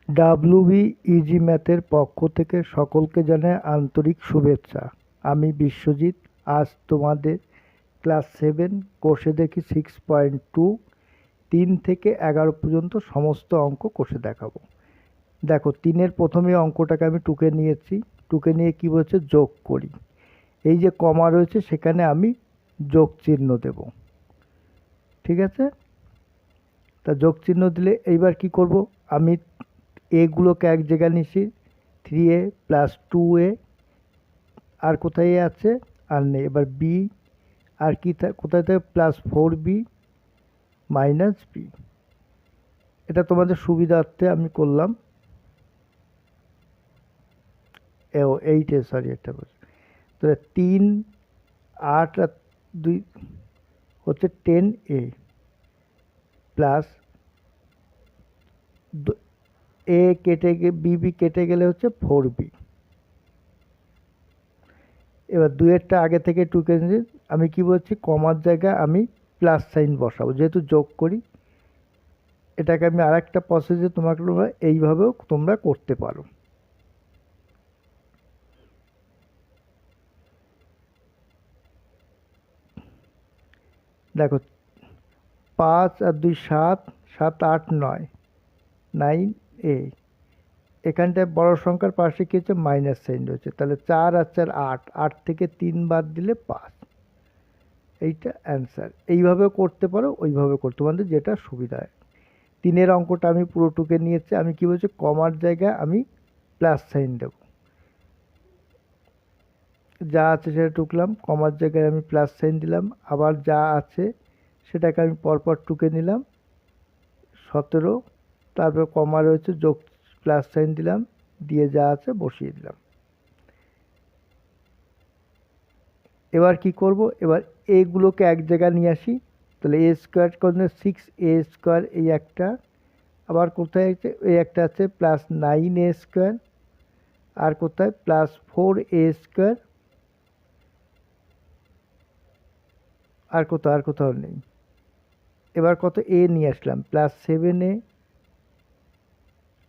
WB easy ম্যাথের পক্ষ থেকে সকলকে জানাই আন্তরিক শুভেচ্ছা। আমি বিশ্বজিৎ। আজ তোমাদের ক্লাস 7 কোষে দেখি 6.2 3 থেকে 11 পর্যন্ত সমস্ত অঙ্ক কষে দেখাবো। দেখো, 3-এর প্রথমে অঙ্কটাকে আমি টুকে নিয়েছি। টুকে নিয়ে কি বলছে, যোগ করি। এই যে কমা রয়েছে সেখানে আমি যোগ চিহ্ন দেব। ঠিক আছে, তা যোগ চিহ্ন দিলে এইবার কি করব, আমি এগুলোকে এক জায়গায় নিছি। 3a প্লাস 2a, আর কোথায় আছে, আর নেই। এবার বি, আর কি কোথায় থাকে, প্লাস 4b মাইনাস বি। এটা তোমাদের সুবিধার্থে আমি করলাম। এইটে, সরি, এটা বলছি। তাহলে 3, 8 আর 2 হচ্ছে 10a প্লাস এ কেটে গিয়ে বিবি কেটে গেলে হচ্ছে 4b। এবার 2-এরটা আগে থেকে টুকে নিয়ে আমি কি বলছি, কমার জায়গায় আমি প্লাস সাইন বসাবো, যেহেতু যোগ করি। এটাকে আমি আর একটা প্রসেসে তোমাকে এইভাবেও তোমরা করতে পারো। দেখো, 5 আর 2 7, 7 8 9, 9a। এখানটায় বড় সংখ্যার পাশে কি হচ্ছে, মাইনাস সাইন রয়েছে। তাহলে 4 আর 4 8, 8 থেকে 3 বাদ দিলে 5। এইটা অ্যান্সার। এইভাবেও করতে পারো, ওইভাবে করতে, তোমাদের যেটা সুবিধা হয়। 3-এর অঙ্কটা আমি পুরো টুকে নিয়েছি। আমি কি বলছি, কমার জায়গায় আমি প্লাস সাইন দেব। যা আছে সেটা টুকলাম, কমার জায়গায় আমি প্লাস সাইন দিলাম। আবার যা আছে সেটাকে আমি পরপর টুকে নিলাম। 17, তারপর কমা রয়েছে, যোগ প্লাস সাইন দিলাম, দিয়ে যা আছে বসিয়ে দিলাম। এবার কি করব, এবার এগুলোকে এক জায়গায় নিয়ে আসি। তাহলে এ স্কোয়ার করলে 6a স্কোয়ার, এই একটা। আবার কোথায় আছে, এই একটা আছে প্লাস 9a স্কোয়ার। আর কোথায়, প্লাস 4a স্কোয়ার। আর কোথাও, আর কোথাও নেই। এবার কত, এ নিয়ে আসলাম, প্লাস 7a।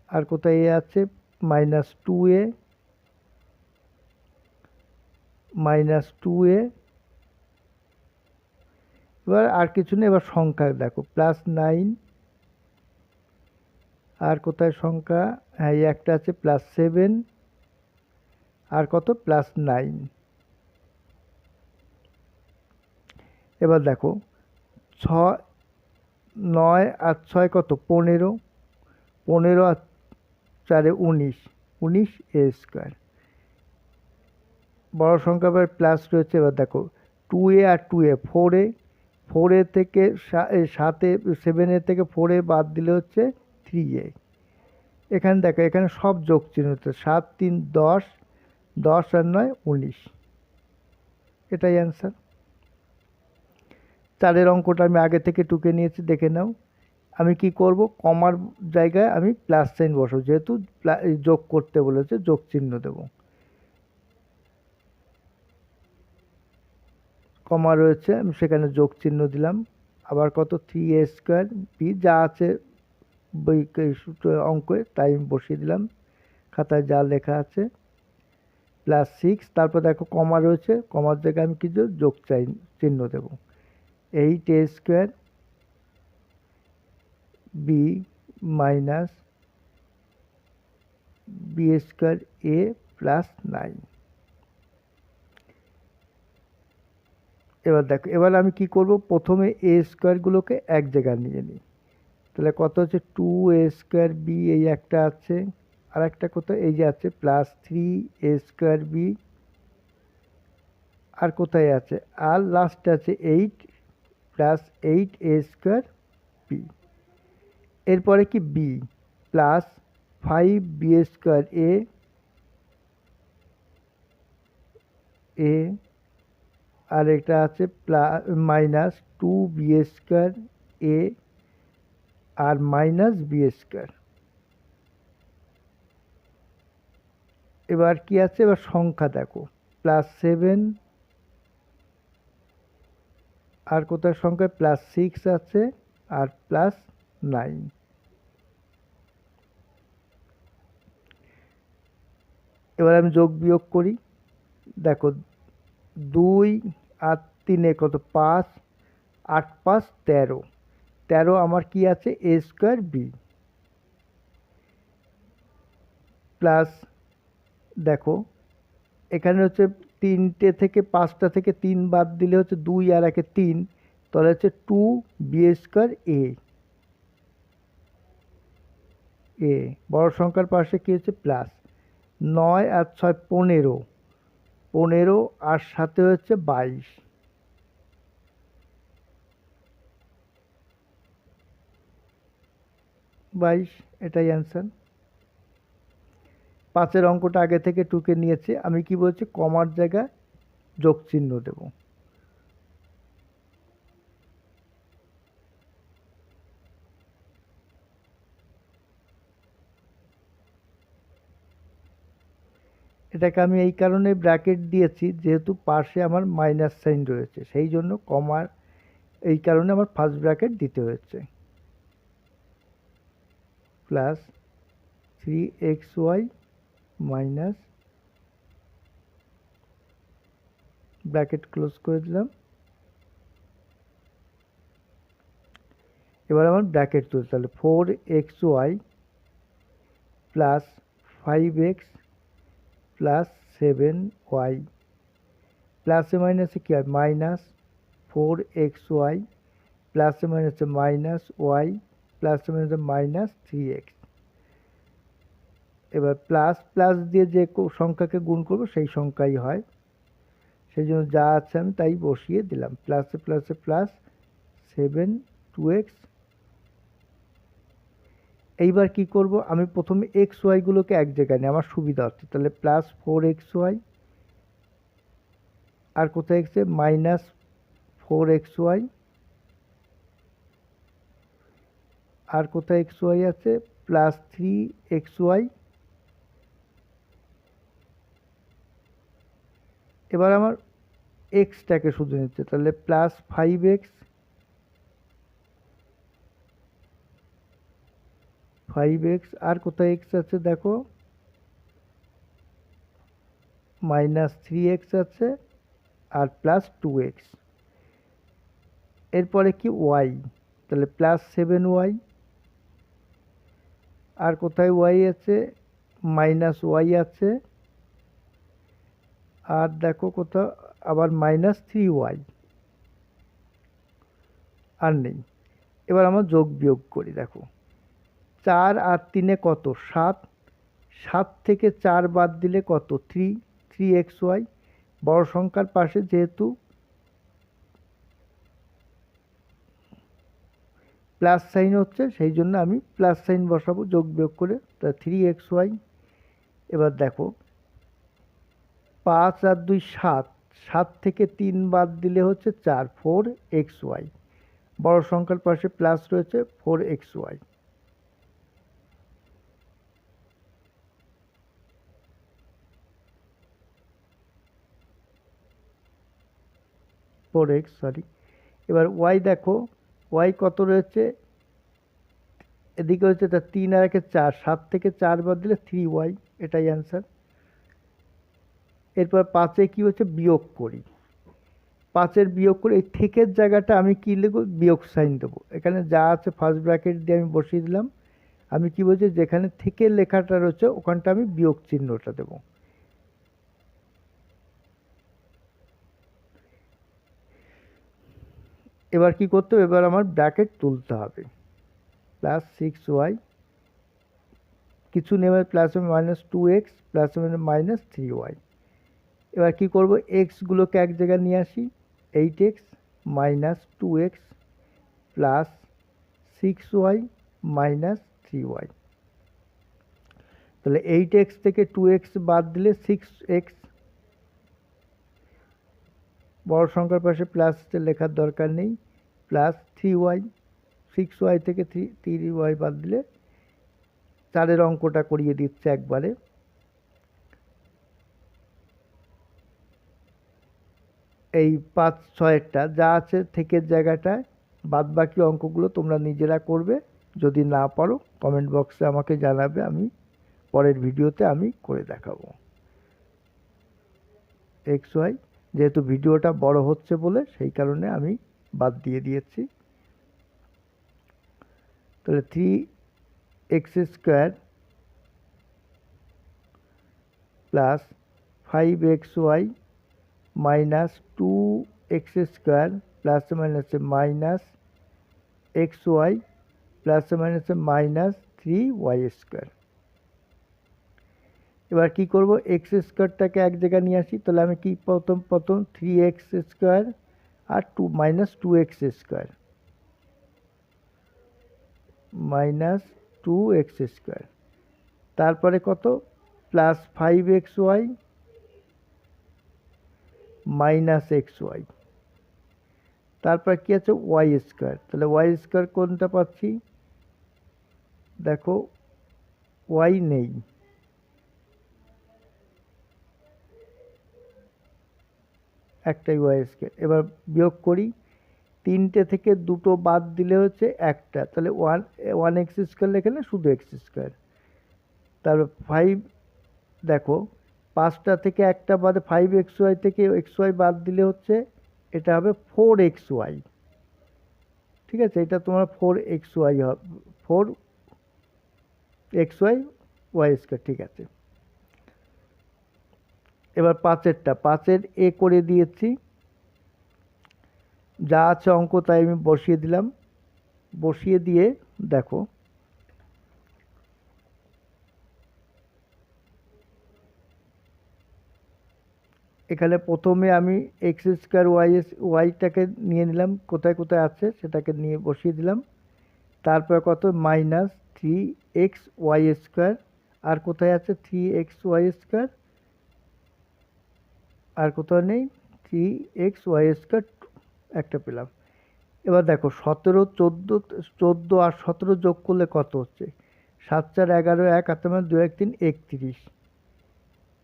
আর কোথায় এ আছে, মাইনাস 2a, মাইনাস 2a। এবার আর কিছু নেই। এবার সংখ্যা দেখো, প্লাস 9। আর কোথায় সংখ্যা, হ্যাঁ, এই একটা আছে প্লাস 7। আর কত, প্লাস 9। এবার দেখো, 6, 9 আর 6 কত, 15। 15 আর 4 19, 19a স্কোয়ার। বড় সংখ্যা আবার প্লাস রয়েছে। এবার দেখো, 2a আর 2a, 4a। 4a থেকে 7, 7a থেকে 4a বাদ দিলে হচ্ছে 3a। এখানে দেখো, এখানে সব যোগ চিহ্ন হচ্ছে। 7 3 10, 10 আর 9 19। এটাই অ্যান্সার। 4-এর অঙ্কটা আমি আগে থেকে টুকে নিয়েছি, দেখে নাও। আমি কি করব, কমার জায়গায় আমি প্লাস সাইন বসাবো, যেহেতু যোগ করতে বলেছে, যোগ চিহ্ন দেব। কমা রয়েছে, আমি সেখানে যোগ চিহ্ন দিলাম। আবার কত, 3a স্কোয়ার বি, যা আছে বই অঙ্কে তাই আমি বসিয়ে দিলাম, খাতায় যা লেখা আছে। প্লাস 6, তারপর দেখো কমা রয়েছে, কমার জায়গায় আমি কি যোগ চিহ্ন দেব। 8a square b minus B square a plus 9। এবার দেখো, এবার আমি কি করব, প্রথমে এ স্কোয়ারগুলোকে এক জায়গায় নিয়ে নিই। তাহলে কত হচ্ছে, 2a স্কোয়ার বি, এই একটা আছে। আর একটা কোথায়, এই যে আছে প্লাস 3a স্কোয়ার বি। আর কোথায় আছে, আর লাস্টে আছে 8 প্লাস 8a স্কোয়ার বি। এরপরে কি, B plus 5b square A, A. আর এটা আছে plus minus 2b square A, আর মাইনাস বি স্কোয়ার। এবার কি আছে, এবার সংখ্যা দেখো, প্লাস 7। আর কোথায় সংখ্যায়, প্লাস 6 আছে, আর প্লাস 9। এবার আমি যোগ বিয়োগ করি। দেখো 2 আর 3 কত 5, 8 5 13, 13 আমার কি আছে a স্কোয়ার বি প্লাস দেখো এখানে হচ্ছে 3টে থেকে 5টা থেকে 3 বাদ দিলে হচ্ছে 2 আর 1 3, তাহলে হচ্ছে 2 বি স্কোয়ার এ বড় সংখ্যার পাশে কি হচ্ছে প্লাস 9 আর 6 15, 15 আর সাথে হচ্ছে 22, 22 এটাই অ্যান্সার। 5-এর অঙ্কটা আগে থেকে টুকে নিয়েছি। আমি কি বলছি কমার জায়গায় যোগ চিহ্ন দেব। এটাকে আমি এই কারণে ব্র্যাকেট দিয়েছি যেহেতু পাশে আমার মাইনাস সাইন রয়েছে, সেই জন্য কমার এই কারণে আমার ফার্স্ট ব্র্যাকেট দিতে হয়েছে। Plus 3xy minus bracket close করে দিলাম। এবার আমার ব্র্যাকেট তুলতে তাহলে 4xy plus 5x plus 7y প্লাসে মাইনাসে কী হয় মাইনাস 4xy প্লাসে মাইনাসে মাইনাস ওয়াই প্লাসে মাইনাসে মাইনাস 3x। এবার প্লাস প্লাস দিয়ে যে সংখ্যাকে গুণ করবো সেই সংখ্যাই হয়, সেই জন্য যা আছে আমি তাই বসিয়ে দিলাম। প্লাসে প্লাসে প্লাস 7 2x। এইবার কি করব আমি প্রথমে এক্স ওয়াইগুলোকে এক জায়গায় নিই আমার সুবিধা হচ্ছে। তাহলে প্লাস 4xy আর কোথায় এক্সে মাইনাস 4xy আর কোথায় xy আছে প্লাস 3xy। এবার আমার এক্সটাকে শুধু নিচ্ছে, তাহলে প্লাস 5x 5x আর কোথায় এক্স আছে দেখো মাইনাস 3x আছে আর প্লাস 2x। এরপরে কি ওয়াই, তাহলে প্লাস 7y আর কোথায় ওয়াই আছে মাইনাস ওয়াই আছে আর দেখো কোথাও আবার মাইনাস 3y আর নেই। এবার আমরা যোগ বিয়োগ করি। দেখো 4 আর 3 কত 7, 7 থেকে 4 বাদ দিলে কত 3xy। বড় সংখ্যার পাশে যেহেতু প্লাস সাইন হচ্ছে সেই জন্য আমি প্লাস সাইন বসাবো যোগ বিয়োগ করে, তা 3xy। এবার দেখো 5 আর 2 7, 7 থেকে 3 বাদ দিলে হচ্ছে 4 4xy। বড় সংখ্যার পাশে প্লাস রয়েছে 4xy। সরি। এবার ওয়াই দেখো ওয়াই কত রয়েছে এদিকে হচ্ছে তার 3 আর 1 4, 7 থেকে 4 বাদ দিলে 3y, এটাই অ্যান্সার। এরপর 5-এ কি হচ্ছে বিয়োগ করি, 5-এর বিয়োগ করে এই থেকের জায়গাটা আমি কি লিখব বিয়োগ সাইন দেবো। এখানে যা আছে ফার্স্ট ব্র্যাকেট দিয়ে আমি বসিয়ে দিলাম। আমি কি বলছি যেখানে থেকে লেখাটা রয়েছে ওখানটা আমি বিয়োগ চিহ্নটা দেব। এবার কি করতে হবে এবার আমার ব্র্যাকেট তুলতে হবে। প্লাস 6y কিছু নেবে plus minus 2x plus minus 3y। এবার কি করব এক্সগুলোকে এক জায়গায় নিয়ে আসি 8x minus 2x plus 6y minus 3y। তাহলে 8x থেকে 2x বাদ দিলে 6x। বড় সংখ্যার পাশে প্লাস লেখার দরকার নেই। প্লাস 3y, 6y থেকে 3y বাদ দিলে 4-এর অঙ্কটা করিয়ে দিচ্ছে একবারে। এই 5 6-এরটা যা আছে থেকে জায়গাটায় বাদ বাকি অঙ্কগুলো তোমরা নিজেরা করবে। যদি না পারো কমেন্ট বক্সে আমাকে জানাবে, আমি পরের ভিডিওতে আমি করে দেখাবো। এক্স ওয়াই, যেহেতু ভিডিওটা বড় হচ্ছে বলে সেই কারণে আমি বাদ দিয়ে দিয়েছি। তাহলে 3x² plus 5xy minus 2x² plus মাইনাসে মাইনাস xy প্লাস মাইনাসে মাইনাস 3y²। এবার কি করব, x² এক জায়গায় নিয়ে আসি। তাহলে আমি কি প্রথম 3x² আর মাইনাস 2x² মাইনাস 2x², তারপরে কত প্লাস 5xy মাইনাস xy, তারপর কি আছে y²। তাহলে y² কোনটা পাচ্ছি, দেখো y নেই, একটাই y²। এবার বিয়োগ করি, তিনটে থেকে দুটো বাদ দিলে হচ্ছে একটা, তাহলে 1x² লেখে না, শুধু x²। তারপর 5, দেখো 5টা থেকে একটা বাদে 5xy থেকে xy বাদ দিলে হচ্ছে এটা হবে 4xy। ঠিক আছে, এটা তোমার 4xy হবে, 4xy y²। ঠিক আছে, এবার 5এর এ করে দিয়েছি, যা আছে অঙ্ক তাই আমি বসিয়ে দিলাম। বসিয়ে দিয়ে দেখো এখানে প্রথমে আমি x² ওয়াইটাকে নিয়ে নিলাম, কোথায় কোথায় আছে সেটাকে নিয়ে বসিয়ে দিলাম। তারপর কত মাইনাস 3xy², আর কোথায় আছে 3xy², আর কোথাও নেই 3xy², একটা পেলাম। এবার দেখো 17, 14 আর 17 যোগ করলে কত হচ্ছে, 7 4 11, 1 8 2 1 3 31,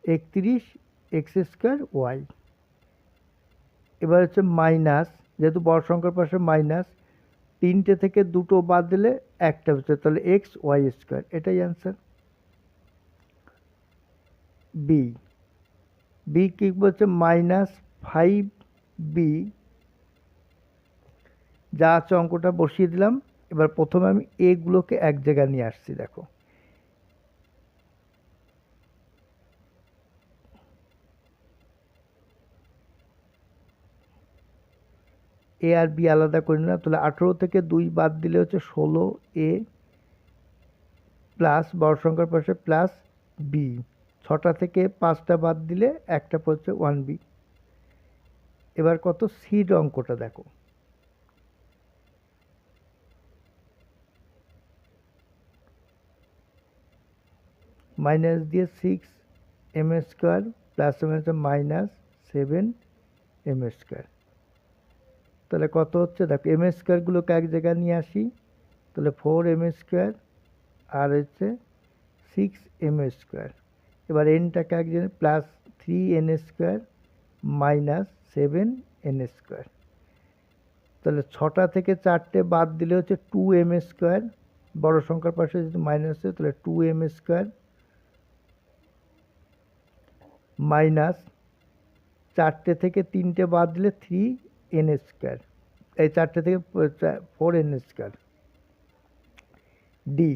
31 x² ওয়াই। এবার হচ্ছে মাইনাস, যেহেতু বড় সংখ্যার পাশে মাইনাস, তিনটে থেকে দুটো বাদ দিলে একটা হচ্ছে, তাহলে xy², এটাই অ্যান্সার। বি, বি কি বলছে মাইনাস 5b, যা আছে অঙ্কটা বসিয়ে দিলাম। এবার প্রথমে আমি এগুলোকে এক জায়গায় নিয়ে আসছি, দেখো এ আর বি আলাদা করে নিলাম। তাহলে 18 থেকে 2 বাদ দিলে হচ্ছে 16a প্লাস বড় সংখ্যার পাশে প্লাস বি, 6টা থেকে 5টা বাদ দিলে একটা পড়ছে 1b। এবার কত সিড অঙ্কটা দেখো, মাইনাস দিয়ে 6m² প্লাস মাইনাস 7m²। তাহলে কত হচ্ছে দেখো, m² গুলোকে এক জায়গায় নিয়ে আসি। তাহলে 4m², আর হচ্ছে 6m²। এবার এনটাকে এক জায়গায় প্লাস 3n² মাইনাস 7n²। তাহলে 6টা থেকে 4টে বাদ দিলে হচ্ছে 2m², বড় সংখ্যার পাশে যদি মাইনাস হয় তাহলে 2m² মাইনাস 4টে থেকে 3টে বাদ দিলে 3n², এই 4টে থেকে 4n²। ডি,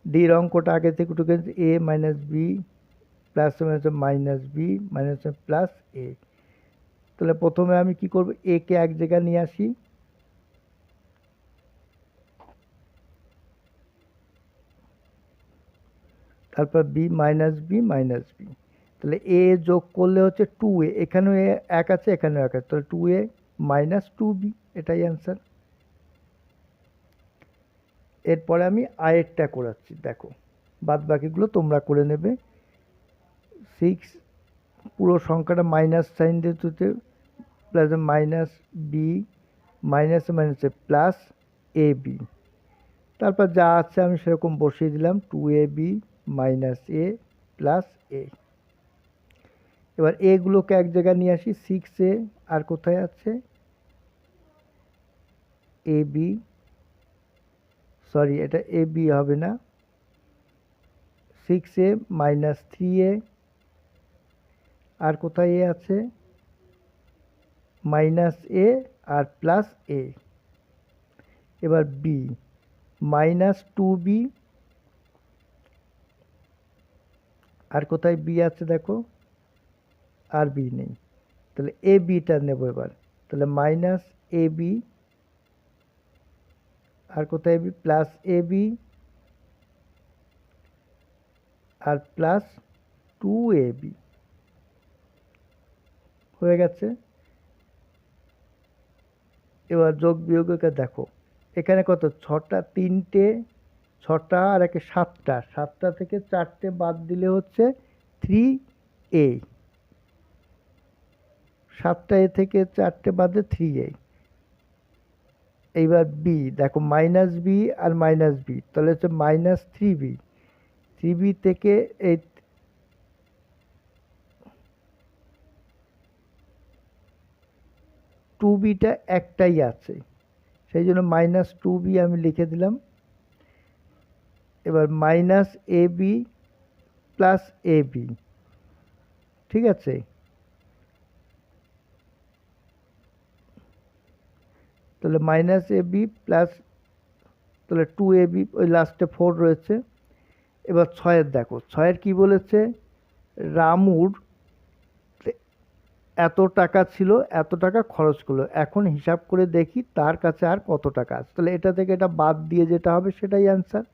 ডির অঙ্কটা আগে থেকে উঠে গেছে, a minus b plus minus B minus plus a. তাহলে প্রথমে আমি কি করব, এ কে এক জায়গায় নিয়ে আসি। তারপর B minus B minus B, তাহলে এ যোগ করলে হচ্ছে 2a, এখানেও এক আছে এখানেও এক আছে, তাহলে 2a মাইনাস 2b, এটাই অ্যান্সার। এরপরে আমি আয়েরটা করাচ্ছি, দেখো বাদ বাকিগুলো তোমরা করে নেবে। 6 পুরো সংখ্যাটা মাইনাস সাইন দিয়ে প্লাস মাইনাস বি মাইনাসে মাইনাসে প্লাস এ বি, তারপর যা আছে আমি সেরকম বসিয়ে দিলাম, 2ab মাইনাস এ প্লাস এ। এবার এগুলোকে এক জায়গায় নিয়ে আসি, 6a, আর কোথায় আছে এ বি, সরি এটা এ বি হবে না, 6a মাইনাস 3a আর কোথায় এ আছে, মাইনাস এ আর প্লাস এ। এবার বি, মাইনাস টু বি, আর কোথায় বি আছে দেখো, আর বি নেই, তাহলে এ বিটা নেব এবার। তাহলে মাইনাস এ বি, আর কোথায় B, plus A B, R plus two A B হয়ে গেছে। এবার যোগ বিয়োগকে দেখো, এখানে কত, ছটা, তিনটে, ছটা আর একে সাতটা, সাতটা থেকে চারটে বাদ দিলে হচ্ছে থ্রি এ, সাতটা এ থেকে চারটে বাদে থ্রি এ। এইবার বি দেখো, মাইনাস বি আর মাইনাস বি, তাহলে হচ্ছে minus three B, three B থেকে এই টু বিটা একটাই আছে, সেই জন্য মাইনাস টু বি আমি লিখে দিলাম। এবার minus A B plus A B, ঠিক আছে। তাহলে মাইনাস এ বি প্লাস, তাহলে টু এ বি, ওই লাস্টে ফোর রয়েছে। এবার ছয়ের দেখো, ছয়ের কি বলেছে, রামুর এত টাকা ছিল, এত টাকা খরচ করলো, এখন হিসাব করে দেখি তার কাছে আর কত টাকা আছে। তাহলে এটা থেকে এটা বাদ দিয়ে যেটা হবে সেটাই অ্যান্সার।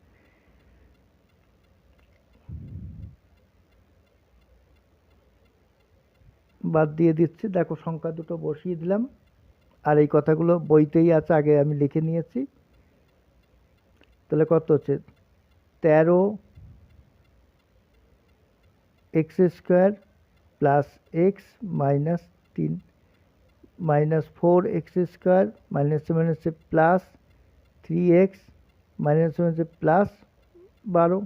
বাদ দিয়ে দিচ্ছি, দেখো সংখ্যা দুটো বসিয়ে দিলাম, আর এই কথাগুলো বইতেই আছে, আগে আমি লিখে নিয়েছি। তাহলে কত হচ্ছে, 13 x square plus x minus 3 minus 4 x square minus মাইনাসে প্লাস 3 এক্স মাইনাস মাইনাসে প্লাস 12।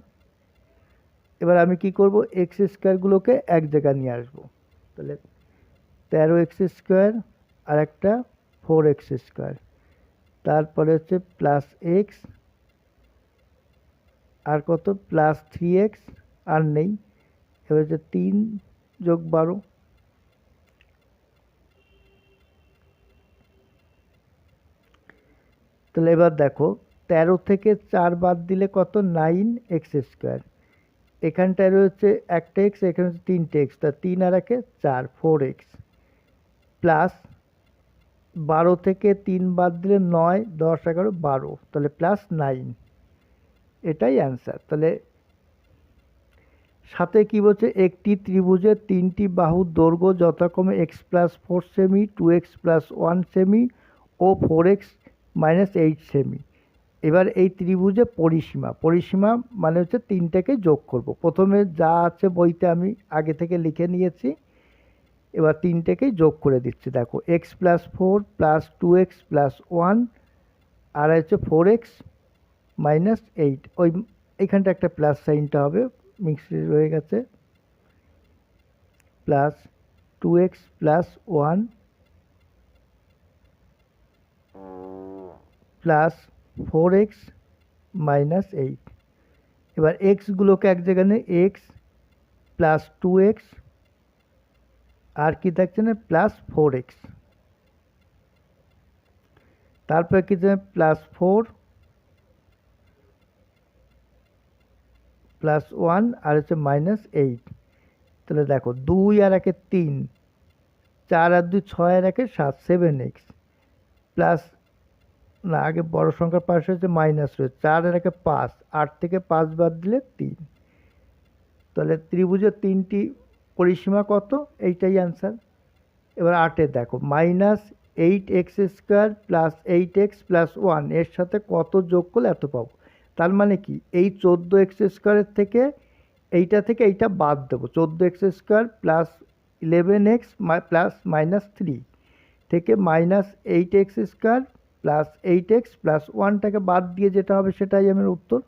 এবার আমি কি করব, এক্স স্কোয়ারগুলোকে এক জায়গায় নিয়ে আসবো। তাহলে 13 এক্স স্কোয়ার আর একটা 4 এক্স স্কোয়ার, তারপরে হচ্ছে প্লাস এক্স, আর কত, প্লাস 3 এক্স, আর নেই। এবার হচ্ছে 3 যোগ 12। তাহলে এবার দেখো, 13 থেকে 4 বাদ দিলে কত, 9 এক্স স্কোয়ার, এখানটায় রয়েছে একটা এক্স, এখানে হচ্ছে 3টে এক্স, তা 3 আর একে 4, 4 এক্স, প্লাস 12 থেকে 3 বাদ দিলে 9, 10, 11, 12, তাহলে প্লাস 9, এটাই অ্যান্সার। তাহলে সাথে কি বলছে, একটি ত্রিভুজের তিনটি বাহুর দৈর্ঘ্য যথাক্রমে এক্স প্লাস 4 সেমি, 2x প্লাস 1 সেমি ও 4x মাইনাস 8 সেমি। এবার এই ত্রিভুজে পরিসীমা, পরিসীমা মানে হচ্ছে তিনটাকে যোগ করব। প্রথমে যা আছে বইতে আমি আগে থেকে লিখে নিয়েছি, এবার তিনটাকেই যোগ করে দিচ্ছি। দেখো, x plus 4 plus 2x plus 1, আর হচ্ছে 4x মাইনাস 8, ওই এইখানটা একটা প্লাস সাইনটা হবে, মিক্সড রয়ে গেছে, plus 2x plus 1 plus 4x minus 8। এবার এক্সগুলোকে এক জায়গায় নিয়ে এক্স প্লাস 2x, আর কি থাকছে না, প্লাস 4x, তারপরে কি থাকছে, প্লাস 4 প্লাস 1, আর হচ্ছে মাইনাস 8। তাহলে দেখো, 2 আর একে 3, 4 আর 2 6, আর একে 7, 7x, প্লাস, না আগে বড় সংখ্যার পাশে হচ্ছে মাইনাস রয়েছে, 4 আর একে 5, 8 থেকে 5 বাদ দিলে 3। তাহলে ত্রিভুজের তিনটি পরিসীমা কত, এইটাই অ্যান্সার। এবার 8-এ দেখো, minus 8x square plus 8x plus 1, এর সাথে কত যোগ করলে এত পাবো। তার মানে কি, এই 14x স্কোয়ারের থেকে এইটা থেকে এইটা বাদ দেবো, 14x square plus 11x plus minus 3 থেকে minus 8x square plus 8x plus 1টাকে বাদ দিয়ে যেটা হবে সেটাই আমার উত্তর।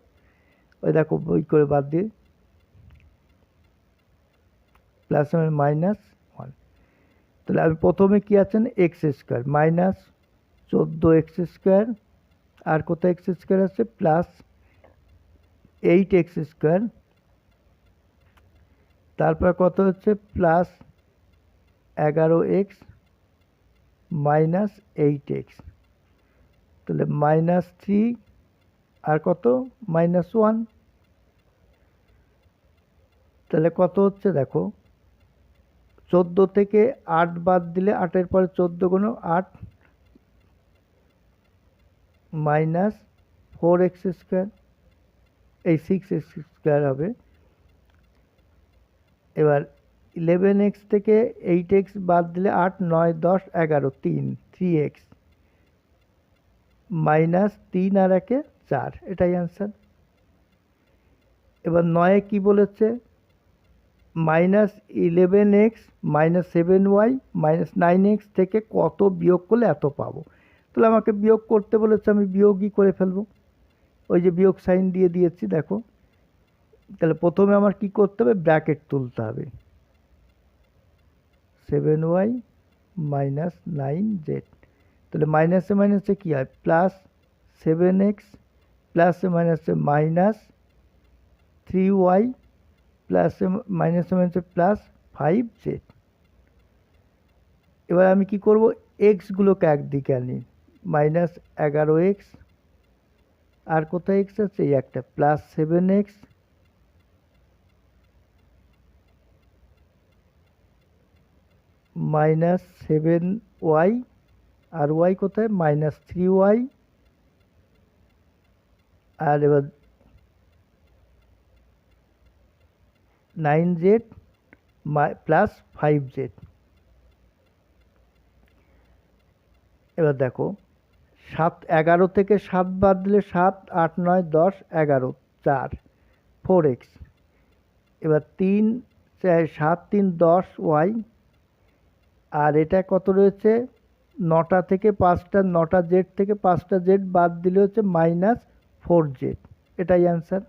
ওই দেখো বই করে বাদ দিয়ে, প্লাস মাইনাস 1। তাহলে আমি প্রথমে কি আছেন, x square minus 14x square, আর কোথায় এক্স স্কোয়ার আছে, প্লাস 8x স্কোয়ার, তারপর কত হচ্ছে, প্লাস 11x মাইনাস 8x, তাহলে -3 আর কত -1, তাহলে কত হচ্ছে দেখো, 14 থেকে 8 বাদ দিলে 8-এর পরে 14 গুণ 8 মাইনাস 4x স্কোয়ার, এই 6x স্কোয়ার হবে। এবার 11x থেকে 8x বাদ দিলে 8, 9, 10, 11, 3x মাইনাস 3 আর 1-এ 4, এটাই অ্যান্সার। এবার 9-এ কি বলেছে, -11x -7y -9x থেকে কত বিয়োগ করলে এত পাবো। তাহলে আমাকে বিয়োগ করতে বলেছে, আমি বিয়োগই করে ফেলবো, ওই যে বিয়োগ সাইন দিয়ে দিয়েছি দেখো। তাহলে প্রথমে আমার কি করতে হবে, ব্র্যাকেট তুলতে হবে, 7y -9z, তাহলে মাইনাসে মাইনাসে কি হয়, প্লাস 7x প্লাসে মাইনাসে মাইনাস 3y প্লাসে মাইনাসে মাইনাসে প্লাস 5z। এবার আমি কি করব, এক্সগুলোকে একদিকে আনি, -11x আর কোথায় এক্স আছে, এই একটা, প্লাস 7x মাইনাস 7y আর y কোথায়, -3y, আর এবার 9z প্লাস 5z। এবার দেখো 11 থেকে 7 বাদ দিলে 7, 8, 9, 10, 11, 4, 4x। এবার 3, 7, 3, 10y, আর এটা কত রয়েছে, 9টা থেকে 5টা, 9টা জেড থেকে 5টা জেড বাদ দিলে হচ্ছে -4z, এটাই অ্যান্সার।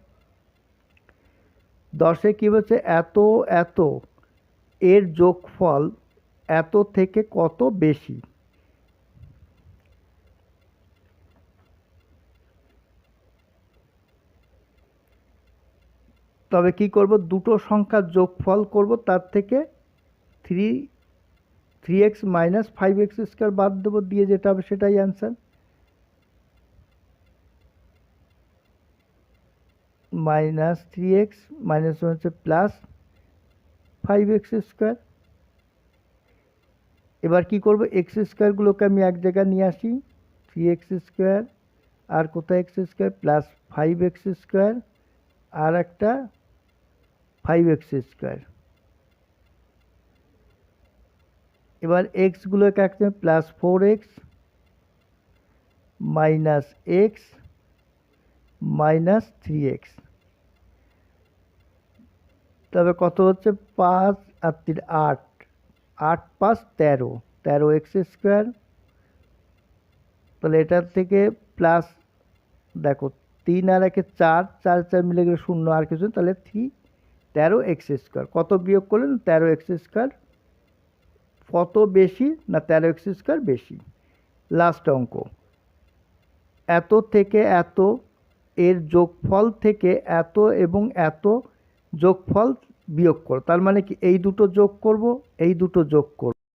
10-এ কি বলছে, এত এত এর যোগফল এত থেকে কত বেশি। তবে কি করব, দুটো সংখ্যার যোগফল করব, তার থেকে 3x মাইনাস 5x স্কোয়ার বাদ দেবো, দিয়ে যেটা হবে সেটাই অ্যান্সার। -3x মাইনাস হচ্ছে প্লাস 5x স্কোয়ার। এবার কি করব, এক্স স্কোয়ারগুলোকে আমি এক জায়গায় নিয়ে আসি, 3x স্কোয়ার আর কোথায় x square plus 5x square আর একটা 5x স্কোয়ার। এবার এক্সগুলোকে এক জায়গায়, plus 4x minus x minus 3x, তবে কত হচ্ছে, 5 আর 3 8, 8 5 13, 13x স্কোয়ার। তাহলে এটার থেকে প্লাস দেখো 3 আর 1-এ 4, 4 4 মিলে গেলে 0 আর কিছু, তাহলে 13x স্কোয়ার। কত বিয়োগ করলেন, 13x স্কোয়ার। কত বেশি না, 13x স্কোয়ার বেশি। লাস্ট অঙ্ক, এত থেকে এত এর যোগফল থেকে এত এবং এত যোগফল বিয়োগ করো, তার মানে কি, এই দুটো যোগ করব, এই দুটো যোগ করব।